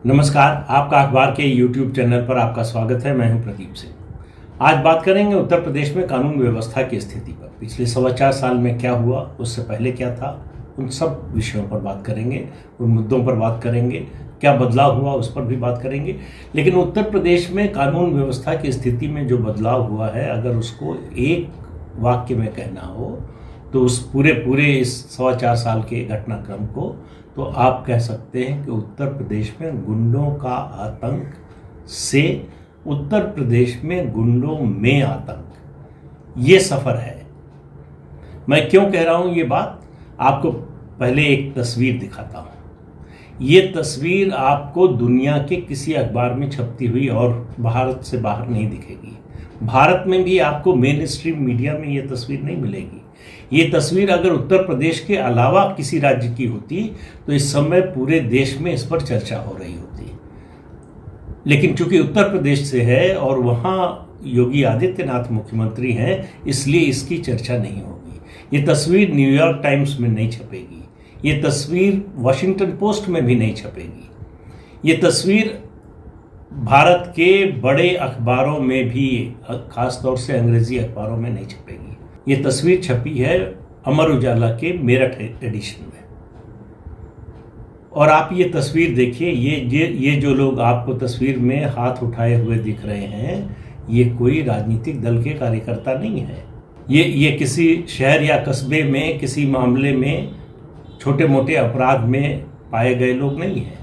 नमस्कार, आपका अखबार के YouTube चैनल पर आपका स्वागत है। मैं हूं प्रदीप सिंह। आज बात करेंगे उत्तर प्रदेश में कानून व्यवस्था की स्थिति पर। पिछले 4.25 साल में क्या हुआ, उससे पहले क्या था, उन सब विषयों पर बात करेंगे, उन मुद्दों पर बात करेंगे, क्या बदलाव हुआ उस पर भी बात करेंगे। लेकिन उत्तर प्रदेश में कानून व्यवस्था की स्थिति में जो बदलाव हुआ है, अगर उसको एक वाक्य में कहना हो तो उस पूरे इस 4.25 साल के घटनाक्रम को तो आप कह सकते हैं कि उत्तर प्रदेश में गुंडों का आतंक से उत्तर प्रदेश में गुंडों में आतंक, ये सफ़र है। मैं क्यों कह रहा हूं ये बात, आपको पहले एक तस्वीर दिखाता हूं। ये तस्वीर आपको दुनिया के किसी अखबार में छपती हुई और भारत से बाहर नहीं दिखेगी। भारत में भी आपको मेन स्ट्रीम मीडिया में ये तस्वीर नहीं मिलेगी। ये तस्वीर अगर उत्तर प्रदेश के अलावा किसी राज्य की होती तो इस समय पूरे देश में इस पर चर्चा हो रही होती। लेकिन चूंकि उत्तर प्रदेश से है और वहाँ योगी आदित्यनाथ मुख्यमंत्री हैं, इसलिए इसकी चर्चा नहीं होगी। ये तस्वीर न्यूयॉर्क टाइम्स में नहीं छपेगी, ये तस्वीर वॉशिंगटन पोस्ट में भी नहीं छपेगी, ये तस्वीर भारत के बड़े अखबारों में भी, खासतौर से अंग्रेजी अखबारों में नहीं छपेगी। ये तस्वीर छपी है अमर उजाला के मेरठ एडिशन में। और आप ये तस्वीर देखिए, ये जो लोग आपको तस्वीर में हाथ उठाए हुए दिख रहे हैं, ये कोई राजनीतिक दल के कार्यकर्ता नहीं है। ये किसी शहर या कस्बे में किसी मामले में छोटे मोटे अपराध में पाए गए लोग नहीं हैं।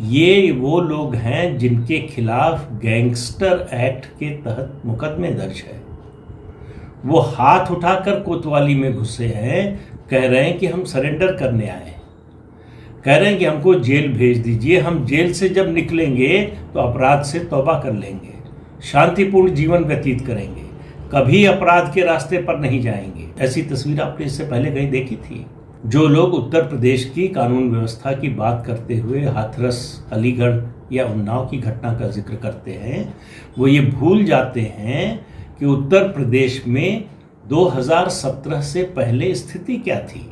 ये वो लोग हैं जिनके खिलाफ गैंगस्टर एक्ट के तहत मुकदमे दर्ज है। वो हाथ उठाकर कोतवाली में घुसे हैं, कह रहे हैं कि हम सरेंडर करने आए हैं, कह रहे हैं कि हमको जेल भेज दीजिए, हम जेल से जब निकलेंगे तो अपराध से तौबा कर लेंगे, शांतिपूर्ण जीवन व्यतीत करेंगे, कभी अपराध के रास्ते पर नहीं जाएंगे। ऐसी तस्वीर आपने इससे पहले कहीं देखी थी? जो लोग उत्तर प्रदेश की कानून व्यवस्था की बात करते हुए हाथरस, अलीगढ़ या उन्नाव की घटना का जिक्र करते हैं, वो ये भूल जाते हैं कि उत्तर प्रदेश में 2017 से पहले स्थिति क्या थी।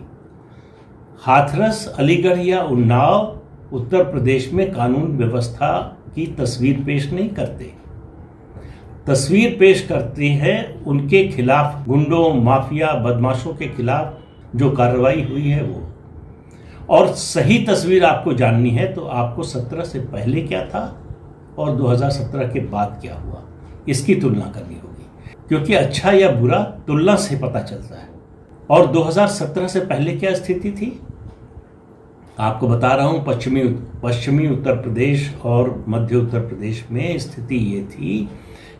हाथरस, अलीगढ़ या उन्नाव उत्तर प्रदेश में कानून व्यवस्था की तस्वीर पेश नहीं करते। तस्वीर पेश करते हैं उनके खिलाफ, गुंडों, माफिया, बदमाशों के खिलाफ जो कार्रवाई हुई है वो। और सही तस्वीर आपको जाननी है तो आपको 17 से पहले क्या था और 2017 के बाद क्या हुआ, इसकी तुलना करनी होगी। क्योंकि अच्छा या बुरा तुलना से पता चलता है। और 2017 से पहले क्या स्थिति थी आपको बता रहा हूं। पश्चिमी उत्तर प्रदेश और मध्य उत्तर प्रदेश में स्थिति ये थी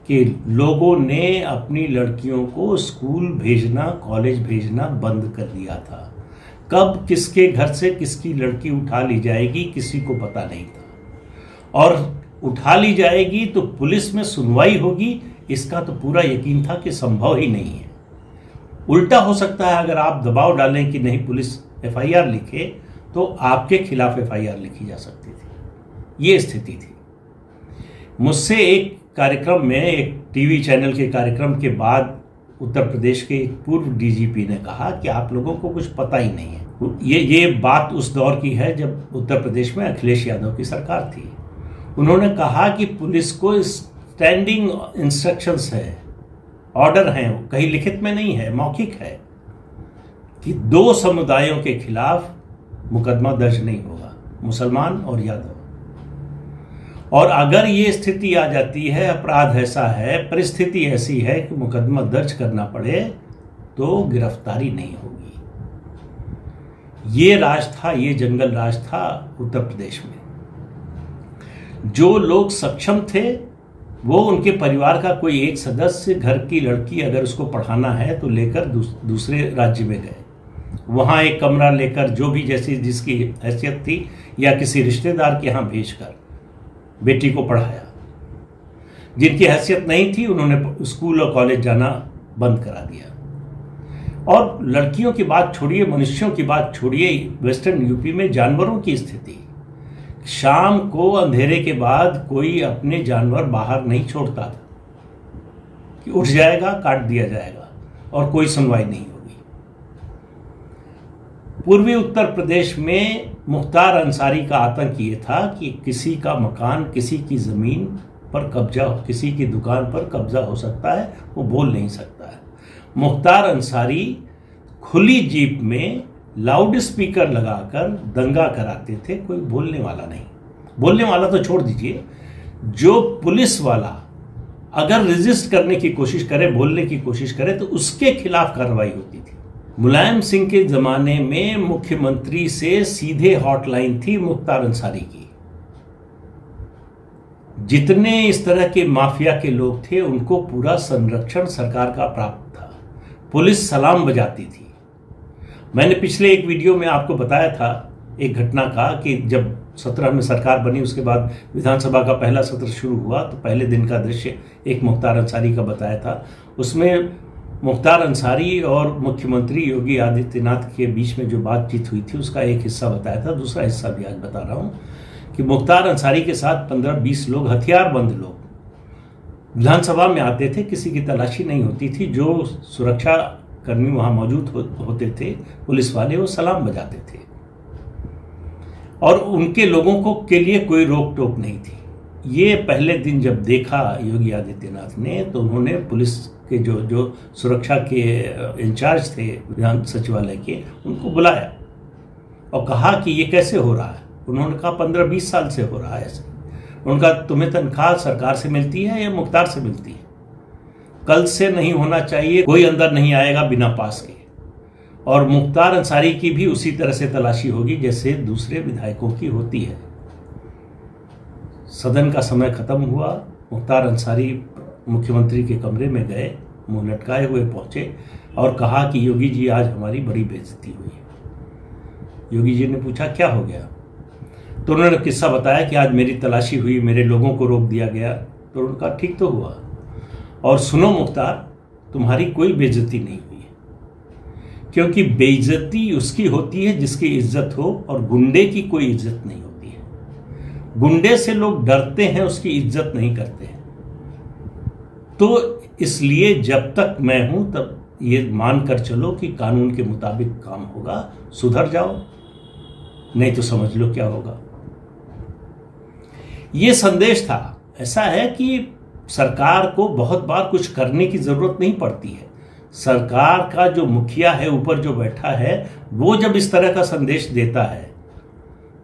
कि लोगों ने अपनी लड़कियों को स्कूल भेजना, कॉलेज भेजना बंद कर दिया था। कब किसके घर से किसकी लड़की उठा ली जाएगी किसी को पता नहीं था, और उठा ली जाएगी तो पुलिस में सुनवाई होगी, इसका तो पूरा यकीन था कि संभव ही नहीं है। उल्टा हो सकता है, अगर आप दबाव डालें कि नहीं पुलिस FIR लिखे तो आपके खिलाफ FIR लिखी जा सकती थी। ये स्थिति थी। मुझसे एक कार्यक्रम में, एक टीवी चैनल के कार्यक्रम के बाद उत्तर प्रदेश के एक पूर्व DGP ने कहा कि आप लोगों को कुछ पता ही नहीं है। ये बात उस दौर की है जब उत्तर प्रदेश में अखिलेश यादव की सरकार थी। उन्होंने कहा कि पुलिस को स्टैंडिंग इंस्ट्रक्शंस है, ऑर्डर हैं, कहीं लिखित में नहीं है, मौखिक है कि 2 समुदायों के खिलाफ मुकदमा दर्ज नहीं होगा, मुसलमान और यादव। और अगर ये स्थिति आ जाती है, अपराध ऐसा है, परिस्थिति ऐसी है कि मुकदमा दर्ज करना पड़े तो गिरफ्तारी नहीं होगी। ये राज था, ये जंगल राज था उत्तर प्रदेश में। जो लोग सक्षम थे वो उनके परिवार का कोई एक सदस्य, घर की लड़की अगर उसको पढ़ाना है तो लेकर दूसरे राज्य में गए, वहाँ एक कमरा लेकर, जो भी जैसी जिसकी हैसियत थी, या किसी रिश्तेदार के यहाँ भेजकर बेटी को पढ़ाया। जिनकी हैसियत नहीं थी उन्होंने स्कूल और कॉलेज जाना बंद करा दिया। और लड़कियों की बात छोड़िए, मनुष्यों की बात छोड़िए, वेस्टर्न यूपी में जानवरों की स्थिति, शाम को अंधेरे के बाद कोई अपने जानवर बाहर नहीं छोड़ता था कि उठ जाएगा काट दिया जाएगा और कोई सुनवाई नहीं होगी। पूर्वी उत्तर प्रदेश में मुख्तार अंसारी का आतंक ये था कि किसी का मकान, किसी की ज़मीन पर कब्जा, किसी की दुकान पर कब्जा हो सकता है, वो बोल नहीं सकता है। मुख्तार अंसारी खुली जीप में लाउड स्पीकर लगाकर दंगा कराते थे, कोई बोलने वाला नहीं। बोलने वाला तो छोड़ दीजिए, जो पुलिस वाला अगर रेजिस्ट करने की कोशिश करे, बोलने की कोशिश करे, तो उसके खिलाफ कार्रवाई होती थी। मुलायम सिंह के ज़माने में मुख्यमंत्री से सीधे हॉटलाइन थी मुख्तार अंसारी की। जितने इस तरह के माफिया के लोग थे, उनको पूरा संरक्षण सरकार का प्राप्त था। पुलिस सलाम बजाती थी। मैंने पिछले एक वीडियो में आपको बताया था एक घटना का कि जब 17 में सरकार बनी, उसके बाद विधानसभा का पहला सत्र शुरू हुआ, तो पहले दिन का दृश्य एक मुख्तार अंसारी का बताया था। उसमें मुख्तार अंसारी और मुख्यमंत्री योगी आदित्यनाथ के बीच में जो बातचीत हुई थी, उसका एक हिस्सा बताया था। दूसरा हिस्सा भी आज बता रहा हूँ कि मुख्तार अंसारी के साथ 15-20 लोग, हथियारबंद लोग विधानसभा में आते थे। किसी की तलाशी नहीं होती थी। जो सुरक्षा कर्मी वहाँ मौजूद होते थे, पुलिस वाले, वो सलाम बजाते थे और उनके लोगों को के लिए कोई रोक टोक नहीं थी। ये पहले दिन जब देखा योगी आदित्यनाथ ने, तो उन्होंने पुलिस के जो सुरक्षा के इंचार्ज थे विधान सचिवालय के, उनको बुलाया और कहा कि ये कैसे हो रहा है। उन्होंने कहा 15-20 साल से हो रहा है ऐसे। उनका तुम्हें तनख्वाह सरकार से मिलती है या मुख्तार से मिलती है? कल से नहीं होना चाहिए, कोई अंदर नहीं आएगा बिना पास के। और मुख्तार अंसारी की भी उसी तरह से तलाशी होगी जैसे दूसरे विधायकों की होती है। सदन का समय खत्म हुआ, मुख्तार अंसारी मुख्यमंत्री के कमरे में गए, मुंह लटकाए हुए पहुंचे और कहा कि योगी जी, आज हमारी बड़ी बेइज्जती हुई है। योगी जी ने पूछा क्या हो गया, तो उन्होंने किस्सा बताया कि आज मेरी तलाशी हुई, मेरे लोगों को रोक दिया गया। तो उन्होंने कहा ठीक तो हुआ, और सुनो मुख्तार, तुम्हारी कोई बेइज्जती नहीं हुई है, क्योंकि बेइज्जती उसकी होती है जिसकी इज्जत हो, और गुंडे की कोई इज्जत नहीं होती है। गुंडे से लोग डरते हैं, उसकी इज्जत नहीं करते हैं। तो इसलिए जब तक मैं हूं तब ये मानकर चलो कि कानून के मुताबिक काम होगा, सुधर जाओ, नहीं तो समझ लो क्या होगा। ये संदेश था। ऐसा है कि सरकार को बहुत बार कुछ करने की जरूरत नहीं पड़ती है। सरकार का जो मुखिया है, ऊपर जो बैठा है, वो जब इस तरह का संदेश देता है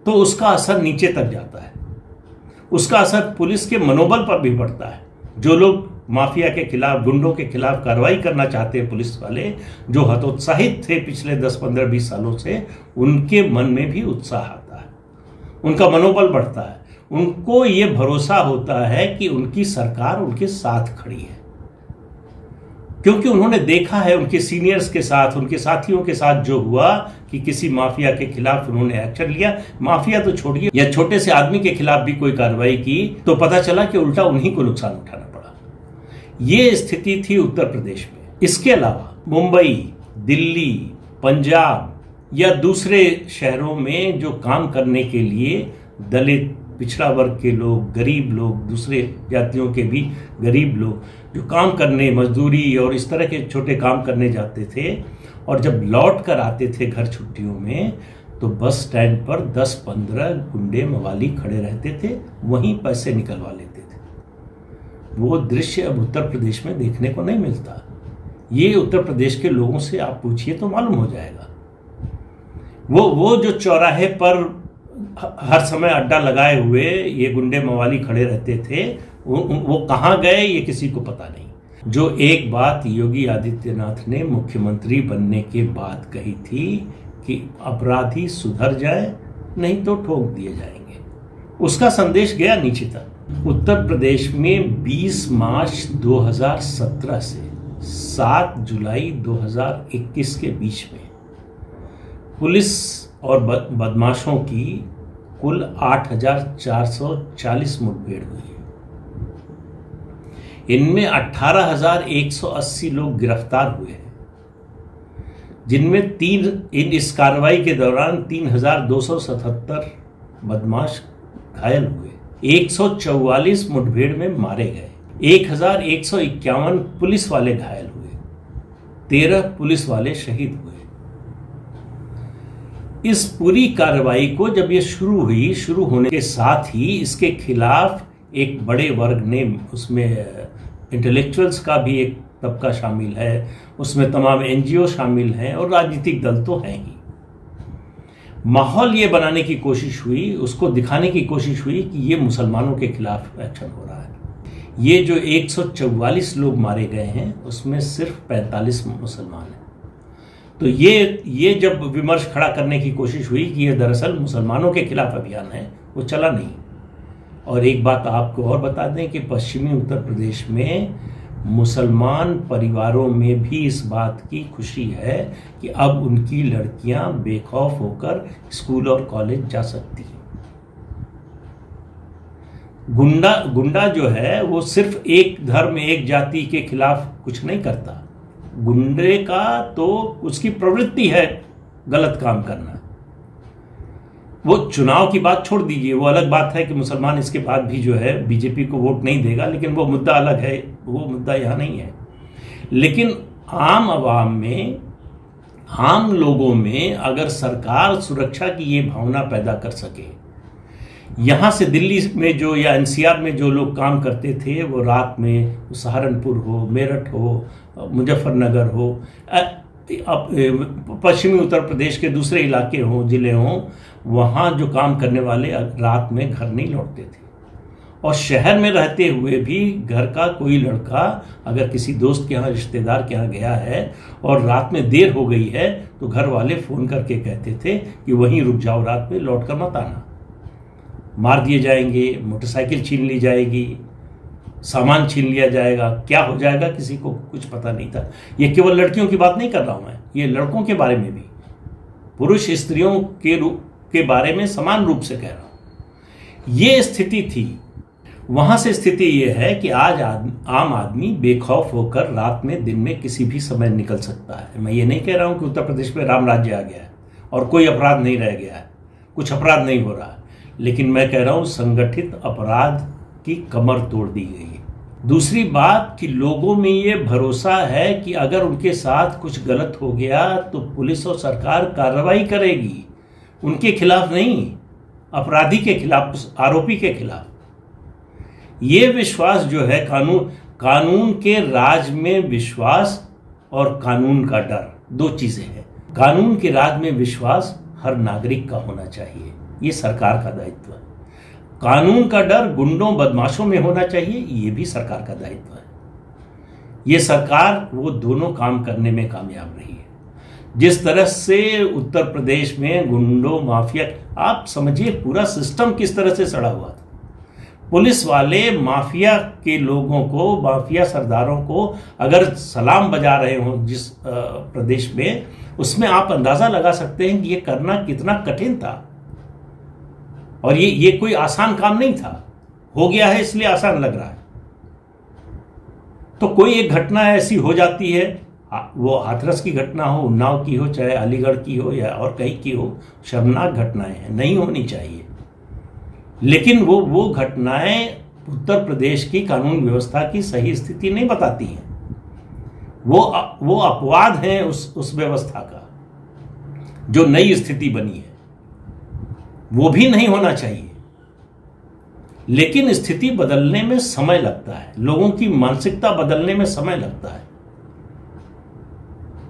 तो उसका असर नीचे तक जाता है। उसका असर पुलिस के मनोबल पर भी पड़ता है। जो लोग माफिया के खिलाफ, गुंडों के खिलाफ कार्रवाई करना चाहते हैं, पुलिस वाले जो हतोत्साहित थे पिछले 10, 15, 20 सालों से, उनके मन में भी उत्साह आता है, उनका मनोबल बढ़ता है। उनको ये भरोसा होता है कि उनकी सरकार उनके साथ खड़ी है, क्योंकि उन्होंने देखा है उनके सीनियर्स के साथ, उनके साथियों के साथ जो हुआ कि किसी माफिया के खिलाफ उन्होंने एक्शन लिया। माफिया तो छोड़िए, या छोटे से आदमी के खिलाफ भी कोई कार्रवाई की तो पता चला कि उल्टा उन्हीं को नुकसान उठाना पड़ा। ये स्थिति थी उत्तर प्रदेश में। इसके अलावा मुंबई, दिल्ली, पंजाब या दूसरे शहरों में जो काम करने के लिए दलित, पिछड़ा वर्ग के लोग, गरीब लोग, दूसरे जातियों के भी गरीब लोग जो काम करने, मजदूरी और इस तरह के छोटे काम करने जाते थे, और जब लौट कर आते थे घर छुट्टियों में, तो बस स्टैंड पर 10-15 गुंडे मवाली खड़े रहते थे, वहीं पैसे निकलवा लेते थे। वो दृश्य अब उत्तर प्रदेश में देखने को नहीं मिलता। ये उत्तर प्रदेश के लोगों से आप पूछिए तो मालूम हो जाएगा। वो जो चौराहे पर हर समय अड्डा लगाए हुए ये गुंडे मवाली खड़े रहते थे, वो कहाँ गए ये किसी को पता नहीं। जो एक बात योगी आदित्यनाथ ने मुख्यमंत्री बनने के बाद कही थी कि अपराधी सुधर जाए, नहीं तो ठोक दिए जाएंगे, उसका संदेश गया नीचे तक। उत्तर प्रदेश में 20 मार्च 2017 से 7 जुलाई 2021 के बीच में पुलिस और बदमाशों की कुल 8,440 मुठभेड़ हुई है। इनमें 18,180 लोग गिरफ्तार हुए हैं, जिनमें इस कार्रवाई के दौरान 3,277 बदमाश घायल हुए, 144 मुठभेड़ में मारे गए, 1,151 पुलिस वाले घायल हुए, 13 पुलिस वाले शहीद हुए। इस पूरी कार्रवाई को जब ये शुरू होने के साथ ही इसके खिलाफ एक बड़े वर्ग ने, उसमें इंटेलेक्चुअल्स का भी एक तबका शामिल है, उसमें तमाम एनजीओ शामिल हैं और राजनीतिक दल तो हैं ही, माहौल ये बनाने की कोशिश हुई, उसको दिखाने की कोशिश हुई कि ये मुसलमानों के खिलाफ एक्शन हो रहा है। ये जो 144 लोग मारे गए हैं उसमें सिर्फ 45 मुसलमान हैं। तो ये जब विमर्श खड़ा करने की कोशिश हुई कि ये दरअसल मुसलमानों के खिलाफ अभियान है, वो चला नहीं। और एक बात आपको और बता दें कि पश्चिमी उत्तर प्रदेश में मुसलमान परिवारों में भी इस बात की खुशी है कि अब उनकी लड़कियां बेखौफ होकर स्कूल और कॉलेज जा सकती हैं। गुंडा जो है वो सिर्फ एक धर्म एक जाति के खिलाफ कुछ नहीं करता। गुंडे का तो उसकी प्रवृत्ति है गलत काम करना। वो चुनाव की बात छोड़ दीजिए, वो अलग बात है कि मुसलमान इसके बाद भी जो है बीजेपी को वोट नहीं देगा, लेकिन वो मुद्दा अलग है, वो मुद्दा यहाँ नहीं है। लेकिन आम आवाम में, आम लोगों में अगर सरकार सुरक्षा की ये भावना पैदा कर सके, यहाँ से दिल्ली में जो या एनसीआर में जो लोग काम करते थे वो रात में सहारनपुर हो, मेरठ हो, मुजफ्फरनगर हो, पश्चिमी उत्तर प्रदेश के दूसरे इलाके हों, जिले हों, वहाँ जो काम करने वाले रात में घर नहीं लौटते थे। और शहर में रहते हुए भी घर का कोई लड़का अगर किसी दोस्त के यहाँ, रिश्तेदार के यहाँ गया है और रात में देर हो गई है तो घर वाले फ़ोन करके कहते थे कि वहीं रुक जाओ, रात में लौट कर मत आना, मार दिए जाएंगे, मोटरसाइकिल छीन ली जाएगी, सामान छीन लिया जाएगा, क्या हो जाएगा किसी को कुछ पता नहीं था। ये केवल लड़कियों की बात नहीं कर रहा हूँ मैं, ये लड़कों के बारे में भी, पुरुष स्त्रियों के बारे में समान रूप से कह रहा हूँ। ये स्थिति थी। वहाँ से स्थिति ये है कि आज आम आदमी बेखौफ होकर रात में, दिन में किसी भी समय निकल सकता है। मैं ये नहीं कह रहा हूँ कि उत्तर प्रदेश में राम राज्य आ गया है और कोई अपराध नहीं रह गया है, कुछ अपराध नहीं हो रहा है, लेकिन मैं कह रहा हूँ संगठित अपराध की कमर तोड़ दी गई है। दूसरी बात कि लोगों में ये भरोसा है कि अगर उनके साथ कुछ गलत हो गया तो पुलिस और सरकार कार्रवाई करेगी, उनके खिलाफ नहीं, अपराधी के खिलाफ, आरोपी के खिलाफ। ये विश्वास जो है, कानून के राज में विश्वास और कानून का डर, दो चीजें हैं। कानून के राज में विश्वास हर नागरिक का होना चाहिए, ये सरकार का दायित्व है। कानून का डर गुंडों बदमाशों में होना चाहिए, ये भी सरकार का दायित्व है। ये सरकार वो दोनों काम करने में कामयाब रही है। जिस तरह से उत्तर प्रदेश में गुंडों, माफिया, आप समझिए पूरा सिस्टम किस तरह से सड़ा हुआ था। पुलिस वाले माफिया के लोगों को, माफिया सरदारों को अगर सलाम बजा रहे हों जिस प्रदेश में, उसमें आप अंदाजा लगा सकते हैं कि ये करना कितना कठिन था। और ये कोई आसान काम नहीं था। हो गया है इसलिए आसान लग रहा है। तो कोई एक घटना ऐसी हो जाती है, वो हाथरस की घटना हो, उन्नाव की हो, चाहे अलीगढ़ की हो या और कहीं की हो, शर्मनाक घटनाएं हैं, नहीं होनी चाहिए। लेकिन वो घटनाएं उत्तर प्रदेश की कानून व्यवस्था की सही स्थिति नहीं बताती हैं। वो अपवाद है उस व्यवस्था का जो नई स्थिति बनी है, वो भी नहीं होना चाहिए। लेकिन स्थिति बदलने में समय लगता है, लोगों की मानसिकता बदलने में समय लगता है,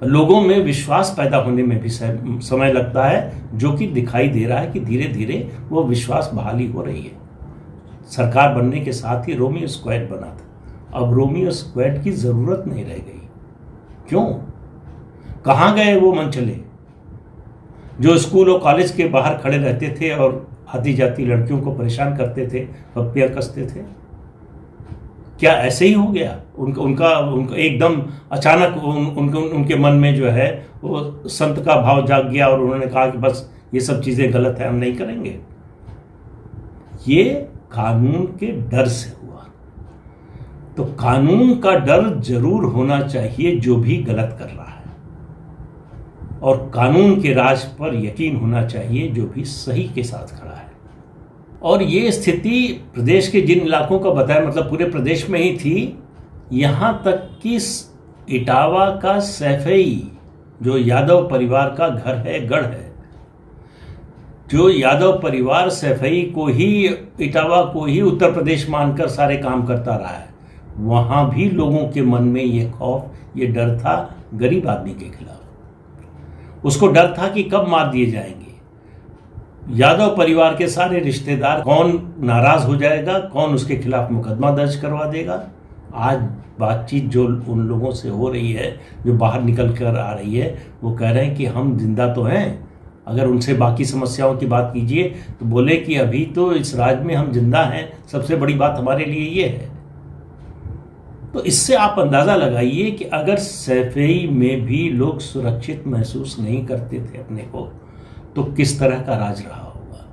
लोगों में विश्वास पैदा होने में भी समय लगता है, जो कि दिखाई दे रहा है कि धीरे धीरे वो विश्वास बहाली हो रही है। सरकार बनने के साथ ही रोमियो स्क्वाड बना था, अब रोमियो स्क्वाड की जरूरत नहीं रह गई। क्यों? कहाँ गए वो मनचले जो स्कूल और कॉलेज के बाहर खड़े रहते थे और आती जाती लड़कियों को परेशान करते थे, पप्पियां कसते थे? क्या ऐसे ही हो गया? उनका एकदम अचानक उनके मन में जो है वो संत का भाव जाग गया और उन्होंने कहा कि बस ये सब चीजें गलत है, हम नहीं करेंगे। ये कानून के डर से हुआ। तो कानून का डर जरूर होना चाहिए जो भी गलत कर रहा है, और कानून के राज पर यकीन होना चाहिए जो भी सही के साथ खड़ा है। और ये स्थिति प्रदेश के जिन इलाकों का बताया, मतलब पूरे प्रदेश में ही थी, यहाँ तक कि इटावा का सैफई जो यादव परिवार का घर है, गढ़ है, जो यादव परिवार सैफई को ही, इटावा को ही उत्तर प्रदेश मानकर सारे काम करता रहा है, वहां भी लोगों के मन में ये खौफ, ये डर था गरीब आदमी के खिलाफ। उसको डर था कि कब मार दिए जाएंगे। यादव परिवार के सारे रिश्तेदार, कौन नाराज हो जाएगा, कौन उसके खिलाफ मुकदमा दर्ज करवा देगा। आज बातचीत जो उन लोगों से हो रही है, जो बाहर निकल कर आ रही है, वो कह रहे हैं कि हम जिंदा तो हैं। अगर उनसे बाकी समस्याओं की बात कीजिए तो बोले कि अभी तो इस राज्य में हम जिंदा हैं, सबसे बड़ी बात हमारे लिए ये है। तो इससे आप अंदाजा लगाइए कि अगर सैफई में भी लोग सुरक्षित महसूस नहीं करते थे अपने को, तो किस तरह का राज रहा होगा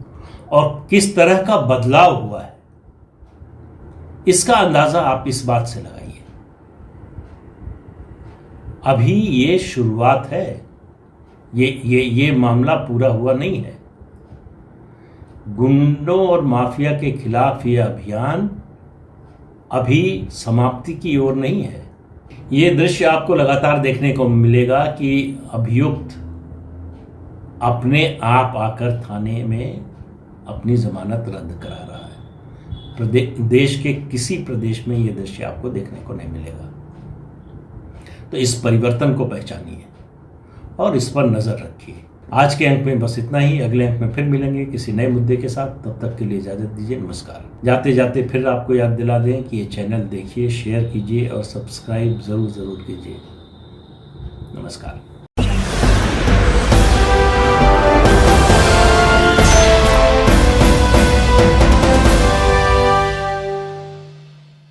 और किस तरह का बदलाव हुआ है, इसका अंदाजा आप इस बात से लगाइए। अभी ये शुरुआत है, ये मामला पूरा हुआ नहीं है। गुंडों और माफिया के खिलाफ ये अभियान अभी समाप्ति की ओर नहीं है। ये दृश्य आपको लगातार देखने को मिलेगा कि अभियुक्त अपने आप आकर थाने में अपनी जमानत रद्द करा रहा है। देश के किसी प्रदेश में यह दृश्य आपको देखने को नहीं मिलेगा। तो इस परिवर्तन को पहचानिए और इस पर नजर रखिए। आज के अंक में बस इतना ही। अगले अंक में फिर मिलेंगे किसी नए मुद्दे के साथ। तब तक के लिए इजाजत दीजिए। नमस्कार। जाते जाते फिर आपको याद दिला दें कि ये चैनल देखिए, शेयर कीजिए और सब्सक्राइब जरूर कीजिए। नमस्कार।